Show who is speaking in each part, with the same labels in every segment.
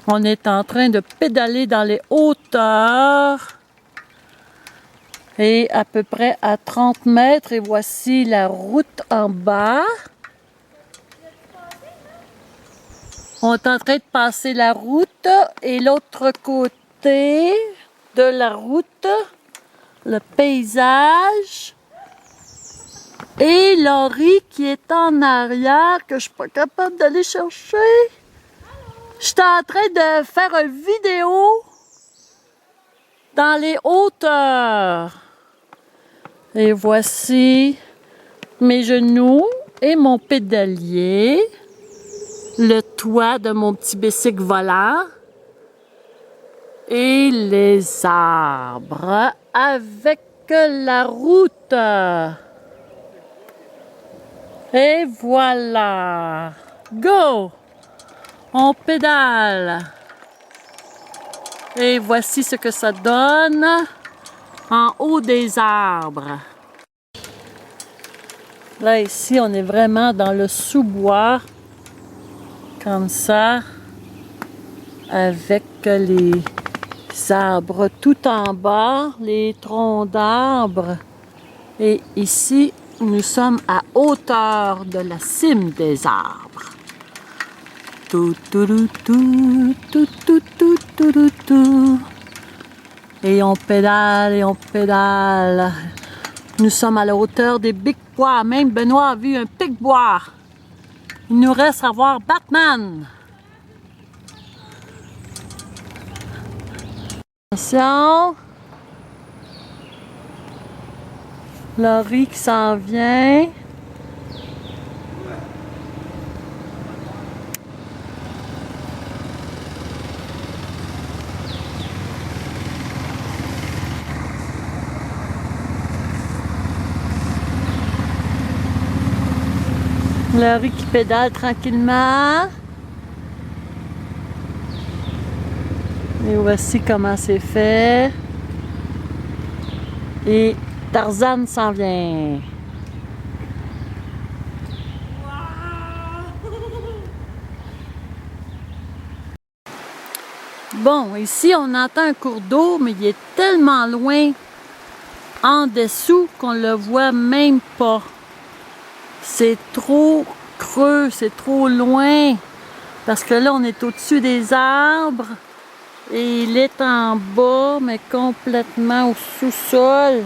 Speaker 1: On est en train de pédaler dans les hauteurs. Et à peu près à 30 mètres, et voici la route en bas. On est en train de passer la route et l'autre côté de la route, le paysage. Et Laurie qui est en arrière, que je suis pas capable d'aller chercher. J'étais en train de faire une vidéo dans les hauteurs. Et voici mes genoux et mon pédalier. Le toit de mon petit bicycle volant. Et les arbres avec la route. Et voilà. Go! On pédale. Et voici ce que ça donne en haut des arbres. Là, ici, on est vraiment dans le sous-bois. Comme ça. Avec les arbres tout en bas, les troncs d'arbres. Et ici, nous sommes à hauteur de la cime des arbres. Tout, tout, tout, tout, tout, tout, tout, tout, tout. Et on pédale et on pédale. Nous sommes à la hauteur des pics-bois. Même Benoît a vu un pic-bois. Il nous reste à voir Batman. Attention. Laurie qui s'en vient. Laurie qui pédale tranquillement. Et voici comment c'est fait. Et Tarzan s'en vient. Bon, ici on entend un cours d'eau, mais il est tellement loin en dessous qu'on le voit même pas. C'est trop creux, c'est trop loin. Parce que là, on est au-dessus des arbres. Et il est en bas, mais complètement au sous-sol.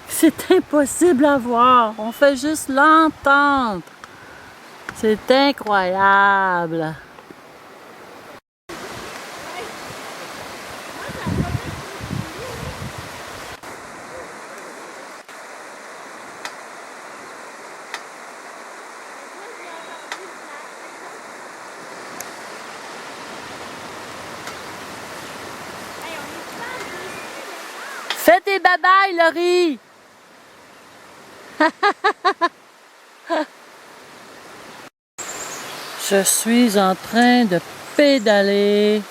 Speaker 1: C'est impossible à voir. On fait juste l'entendre. C'est incroyable. Fais tes bye-bye, Laurie! Je suis en train de pédaler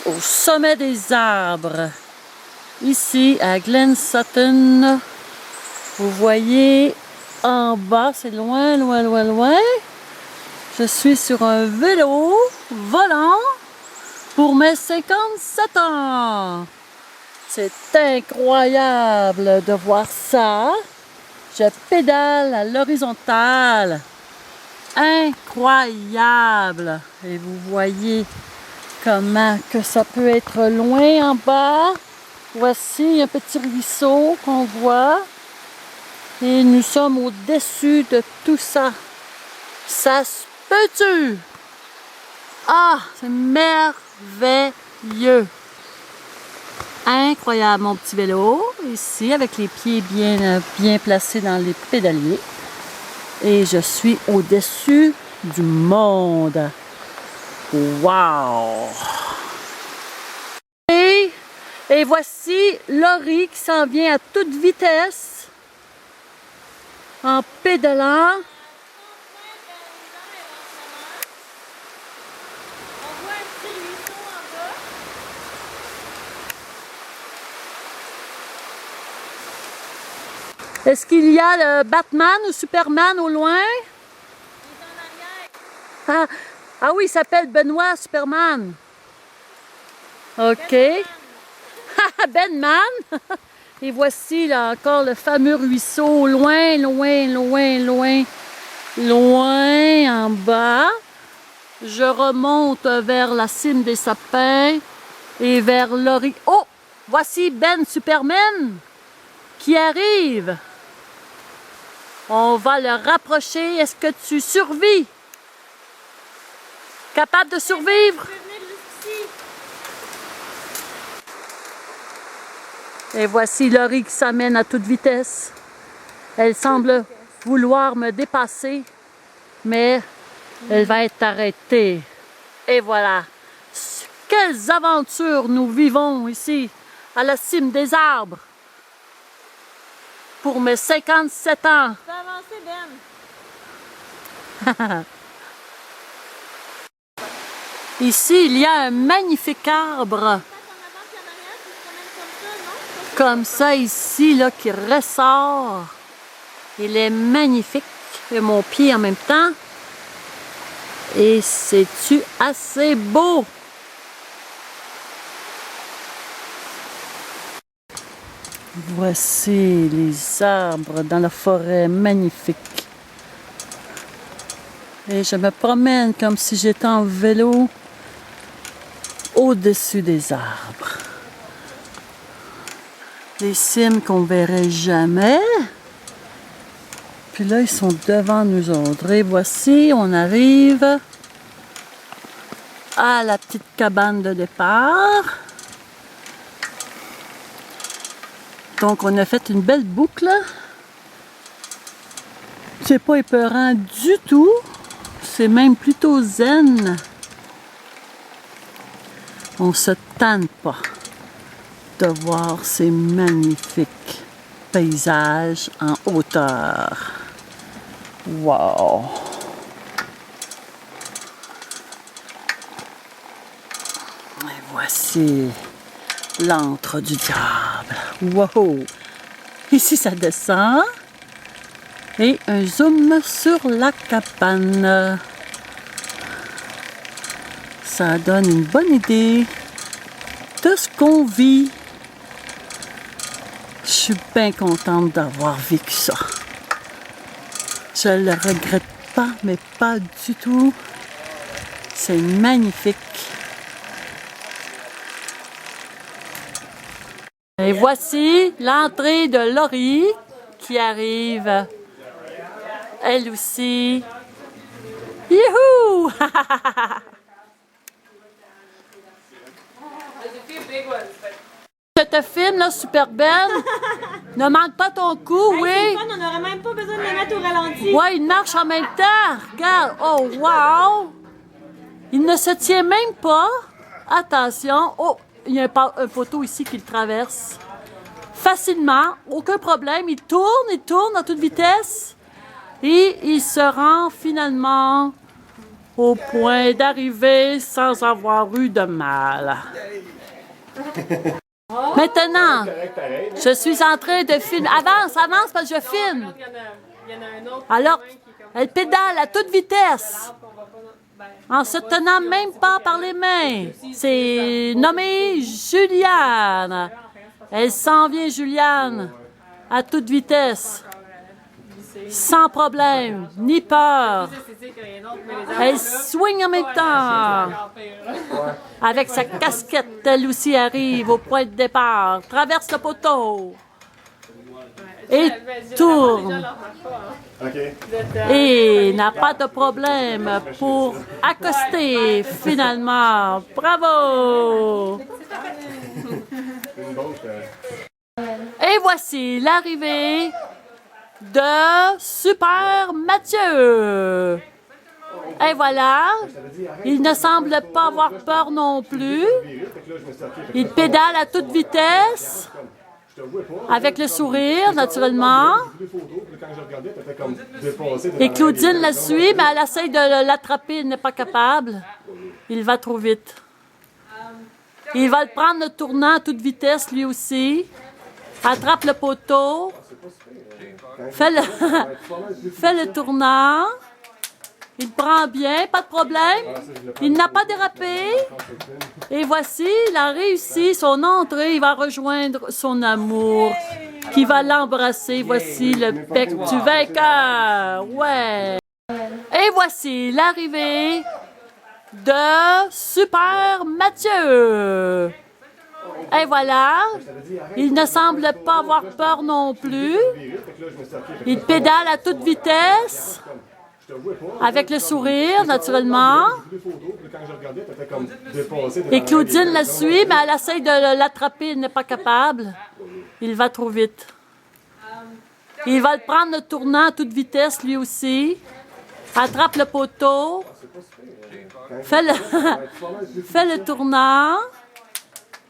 Speaker 1: au sommet des arbres. Ici, à Glen Sutton. Vous voyez en bas, c'est loin, loin, loin, loin. Je suis sur un vélo volant pour mes 57 ans. C'est incroyable de voir ça. Je pédale à l'horizontale. Incroyable. Et vous voyez comment que ça peut être loin en bas. Voici un petit ruisseau qu'on voit. Et nous sommes au-dessus de tout ça. Ça se peut-tu? Ah, c'est merveilleux. Incroyable, mon petit vélo, ici, avec les pieds bien placés dans les pédaliers. Et je suis au-dessus du monde. Wow! Et voici Laurie qui s'en vient à toute vitesse en pédalant. Est-ce qu'il y a le Batman ou Superman au loin? Ah oui, il s'appelle Benoît Superman. OK. Benman. Et voici là encore le fameux ruisseau, loin, loin, loin, loin, loin en bas. Je remonte vers la cime des sapins et vers l'horizon. Oh! Voici Ben Superman qui arrive. On va le rapprocher. Est-ce que tu survis? Capable de survivre? Et voici Laurie qui s'amène à toute vitesse. Elle semble vouloir me dépasser, mais elle va être arrêtée. Et voilà. Quelles aventures nous vivons ici, à la cime des arbres. Pour mes 57 ans.
Speaker 2: Tu peux avancer, Ben.
Speaker 1: Ici, il y a un magnifique arbre. Comme ça ici, là, qui ressort. Il est magnifique. Et mon pied en même temps. Et c'est-tu assez beau? Voici les arbres dans la forêt magnifique. Et je me promène comme si j'étais en vélo au-dessus des arbres. Les cimes qu'on verrait jamais. Puis là, ils sont devant nous autres. Et voici, on arrive à la petite cabane de départ. Donc, on a fait une belle boucle. C'est pas épeurant du tout. C'est même plutôt zen. On se tanne pas de voir ces magnifiques paysages en hauteur. Wow! Et voici l'antre du diable. Wow! Ici, ça descend. Et un zoom sur la cabane. Ça donne une bonne idée de ce qu'on vit. Je suis bien contente d'avoir vécu ça. Je ne le regrette pas, mais pas du tout. C'est magnifique. Et voici l'entrée de Laurie qui arrive. Elle aussi. Youhou! Je te filme, là, Super Ben. Ne manque pas ton coup, oui.
Speaker 2: C'est fun, on n'aurait même pas besoin de les mettre au ralenti.
Speaker 1: Ouais, il marche en même temps. Regarde. Oh, wow! Il ne se tient même pas. Attention. Oh, il y a un poteau ici qui le traverse. Facilement. Aucun problème. Il tourne à toute vitesse. Et il se rend finalement au point d'arriver sans avoir eu de mal. Maintenant, je suis en train de filmer. Avance parce que je filme. Alors, elle pédale à toute vitesse, en se tenant même pas par les mains. C'est nommé Juliane. Elle s'en vient, Juliane, à toute vitesse. Sans problème, ni peur. Elle swing en même temps. Avec sa casquette, elle aussi arrive au point de départ, traverse le poteau et tourne. Et n'a pas de problème pour accoster finalement. Bravo! Et voici l'arrivée de Super Mathieu. Et voilà, il ne semble pas avoir peur non plus. Il pédale à toute vitesse, avec le sourire, naturellement. Et Claudine la suit, mais elle essaie de l'attraper, elle n'est pas capable. Il va trop vite. Il va le prendre le tournant à toute vitesse, lui aussi. Attrape le poteau. Fais le tournant. Il prend bien, pas de problème. Il n'a pas dérapé. Et voici, il a réussi son entrée. Il va rejoindre son amour qui va l'embrasser. Voici le bec du vainqueur. Ouais. Et voici l'arrivée de Super Mathieu. Et voilà, il ne semble pas avoir peur non plus. Il pédale à toute vitesse, avec le sourire, naturellement. Et Claudine la suit, mais elle essaie de l'attraper, elle n'est pas capable. Il va trop vite. Il va le prendre le tournant à toute vitesse, lui aussi. Attrape le poteau. Fais le tournant.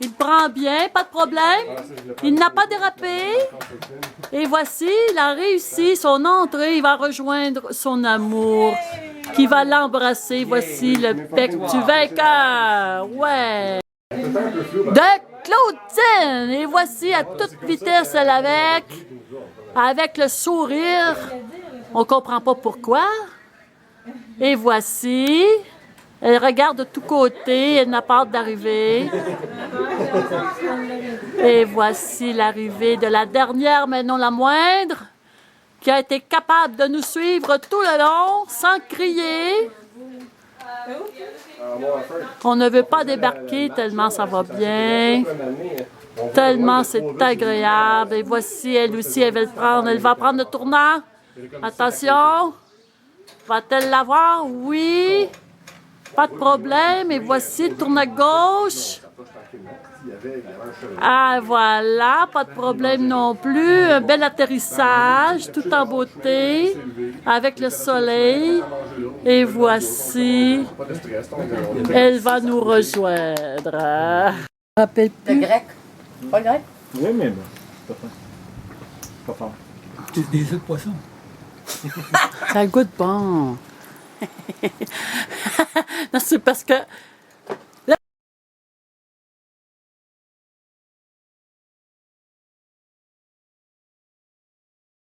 Speaker 1: Il prend bien, pas de problème. Il n'a pas dérapé. Et voici, il a réussi son entrée. Il va rejoindre son amour qui va l'embrasser. Voici le bec du vainqueur. Ouais. De Claudine. Et voici à toute vitesse, elle avec le sourire. On comprend pas pourquoi. Et voici. Elle regarde de tous côtés, elle n'a pas hâte d'arriver. Et voici l'arrivée de la dernière, mais non la moindre, qui a été capable de nous suivre tout le long, sans crier. On ne veut pas débarquer tellement ça va bien, tellement c'est agréable. Et voici, elle aussi, elle va prendre le tournant. Attention, va-t-elle l'avoir? Oui. Pas de problème. Et voici, tourne à gauche. Ah, voilà, pas de problème non plus. Un bel atterrissage, tout en beauté, avec le soleil. Et voici, elle va nous rejoindre. Rappelle plus.
Speaker 3: Le grec. Pas le grec?
Speaker 4: Oui, mais bon, pas fort.
Speaker 5: C'est des œufs de poisson.
Speaker 1: Ça goûte bon. Non, c'est parce que